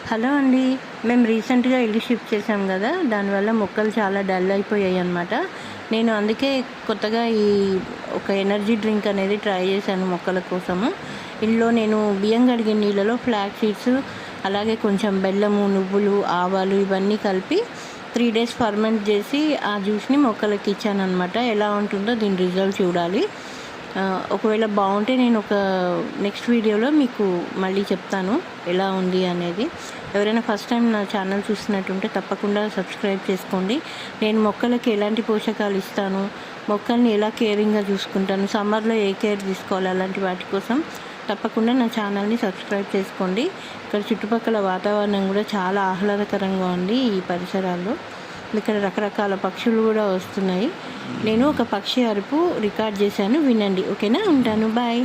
Hello అండి. మేము రీసెంట్‌గా ఇల్లు షిఫ్ట్ చేసాం గదా! దానివల్ల మొక్కలు చాలా డల్ అయిపోయాయి అన్నమాట. నేను అందుకే కొత్తగా ఒక ఎనర్జీ డ్రింక్ అనేది ట్రై చేశాను మొక్కల కోసము. ఇందులో నేను బియ్యం కడిగిన నీళ్ళలో ఫ్లాక్స్ సీడ్స్, అలాగే కొంచెం బెల్లము, నువ్వులు, ఆవాలు ఇవన్నీ కలిపి 3 డేస్ ఫర్మెంట్ చేసి ఆ జ్యూస్‌ని మొక్కలకి ఇచ్చాననమాట. ఎలా ఉంటుందో దీని రిజల్ట్ చూడాలి. ఒకవేళ బాగుంటే నేను నెక్స్ట్ వీడియోలో మీకు మళ్ళీ చెప్తాను ఎలా ఉంది అనేది. ఎవరైనా ఫస్ట్ టైం నా ఛానల్ చూస్తున్నట్టుంటే తప్పకుండా సబ్స్క్రైబ్ చేసుకోండి. నేను మొక్కలకి ఎలాంటి పోషకాలు ఇస్తాను, మొక్కల్ని ఎలా కేరింగ్గా చూసుకుంటాను, సమ్మర్లో ఏ కేర్ తీసుకోవాలి, అలాంటి వాటి కోసం తప్పకుండా నా ఛానల్ని సబ్స్క్రైబ్ చేసుకోండి. ఇక్కడ చుట్టుపక్కల వాతావరణం కూడా చాలా ఆహ్లాదకరంగా ఉంది. ఈ పరిసరాల్లో ఇక్కడ రకరకాల పక్షులు కూడా వస్తున్నాయి. నేను ఒక పక్షి అరుపు రికార్డ్ చేశాను, వినండి. ఓకేనా? ఉంటాను. బాయ్.